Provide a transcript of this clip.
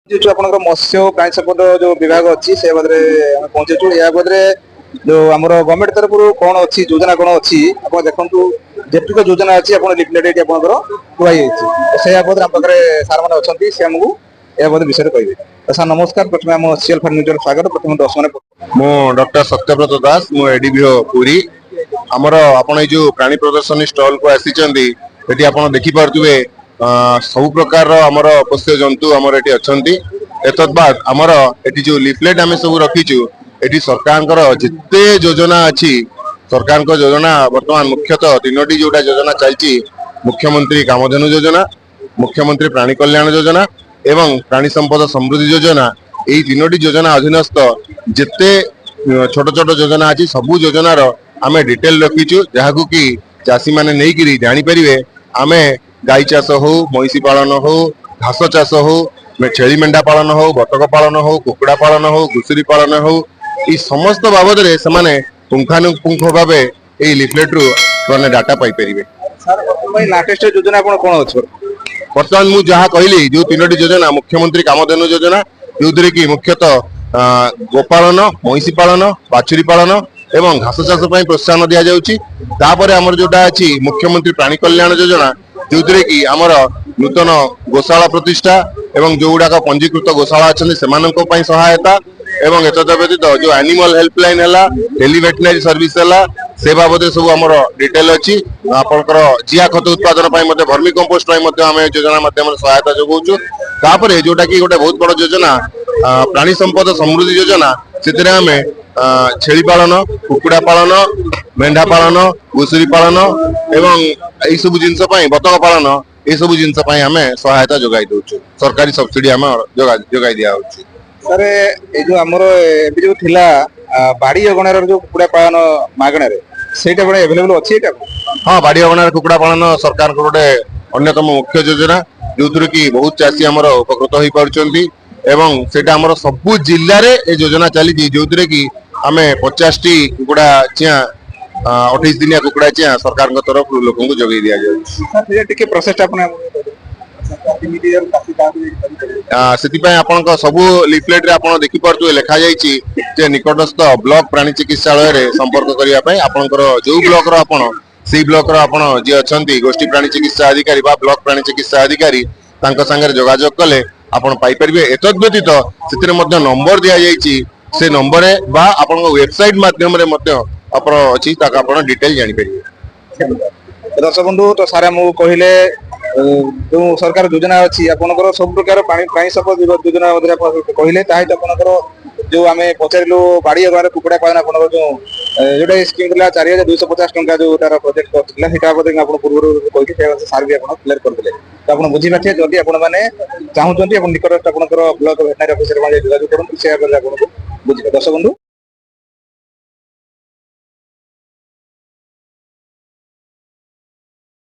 जो आपन मत्स्य प्राणी संपद जो विभाग अच्छी से बदले पहुंचेचु या बदले जो आमर गवर्नमेंट तरफ कौन अच्छी योजना कौन अच्छी आप देखु जेतिक योजना अच्छी आप लिफलेट कुआई से बाबद आम पाखे सार मैंने अच्छा से आमको या विषय कहे। तो सर नमस्कार प्रथम आम सीएल फार्म न्यूज स्वागत प्रथम दर्शक मु डॉक्टर सत्यव्रत दास मु एडीबीओ पुरी आमर आपण जो प्राणी प्रदर्शनी स्टॉल को आसी आपण देखि पारथुवे सब प्रकार आमर पोष्य जंतु आमर एटी अछंती एतद बाद आमर एटी जो लिफलेट आमे सब रखिचु एटी सरकार जिते योजना अच्छी सरकार योजना वर्तमान मुख्यतः तीनोटी जोटा योजना चलती मुख्यमंत्री कामधेनु योजना मुख्यमंत्री प्राणी कल्याण योजना एवं प्राणी संपद समृद्धि योजना यही तीनोटी योजना अधीनस्थ जिते छोट छोट योजना अच्छी सबू योजनार आमे डिटेल रखीचु जहाकू कि चाषी माने नहीं करी जानी परिवे आमे गाई चाष हो महिषी पालन हो घास चाष हो छेली मेंढा पालन हो बतक पालन हो कुकुड़ा पालन हो घुसुरी पालन हो ये समस्त बाबद रे समाने पुंखानुपुंख भाव ये लिफलेट रु माने डाटा पाई परिवे। सर भाई लाटेस्ट योजना आपण कोन अछि वर्तमान मु जहाँ कहली जो तीनोटी योजना मुख्यमंत्री कामधेनु योजना जो कि मुख्यतः गोपालन महिषी पालन बाछुरी पालन एवं घास चाष प्रोत्साहन दि जाउची तापर हमर जोटा अछि मुख्यमंत्री प्राणी कल्याण योजना जो कि आमर नूतन गोशाला प्रतिष्ठा एवं जो गुड़ाक पंजीकृत गोशाला अच्छे से सहायता एवं एतद व्यतीत जो एनिमल हेल्पलाइन है टेली वेटनरी सर्विस है से बाबद सब आमर डिटेल अच्छी आपंकर जिया खत उत्पादन भर्मी कंपोस्ट आम योजना माध्यम सहायता जोगाऊँ तापर जोटा कि गोटे बहुत बड़ योजना प्राणी संपद समृद्धि योजना से आम छेली पालन कुकुड़ा पालन मेंढा पालन घुसुरी पालन एवं यही सब जिनस बतक पालन ये सब जिनस आम सहायता जोगाई दउछु सरकारी सब्सिडी आम जोगाई दिया होछि। सर ये जो आमर एबे जो थिला बाड़ी अगणार जो कुकुड़ा पालन मागणा रे सेटा बडे अवेलेबल अछि एटा। हां बाड़ी अगणार कुकुड़ा पालन सरकार को गोटे अन्यतम मुख्य योजना जो कि बहुत चाषी आमर उपकृत होई पारुचंती एवं सेटा आमर सबु जिल्ला रे ए योजना चली जो कि आमे 50टी कुकुड़ा चिया 28 दिनिया कुकुड़ा चिया सरकार को तरफ लोक को जोगाई दिया जाय। सर ये टिके प्रोसेस आपने सबू लिफलेट रे आपण देखि पारतु लिखा जायछि जे निकटस्थ ब्लॉक प्राणी चिकित्सालय रे संपर्क करिया पय आपनकर जो ब्लॉक रो आपण सी ब्लॉक रो आपण जे अछंती गोष्ठी प्राणी चिकित्सा अधिकारी बा ब्लॉक प्राणी चिकित्सा अधिकारी तांका संगे जोगाजोग कले आपण पाई परिबे। एतद व्यतीत सेतिर मध्ये नंबर दिया जायछि से नंबर रे बा आपण वेबसाइट माध्यम रे मध्ये आपण अछि ताका आपण डिटेल जानि परिबे। दर्शक बंधु तो सारे मु कहिले जो सरकार योजना अच्छी आपनकर सब प्रकार पानी संपद योजना कहले ताही आपनकर जो आम पचारू बाड़ी अगार कुकुड़ा पालन आप जो जोटा स्कीम था 4250 टंका जो तार प्रोजेक्ट करता पूर्व कहते सार भी क्लियर करते तो आप बुझी पारे जदि आपने चाहते निकटस्थ आप ब्लॉक वेटनरी ऑफिसर जोगाजोग करूँ से बुझे। दर्शक बंधु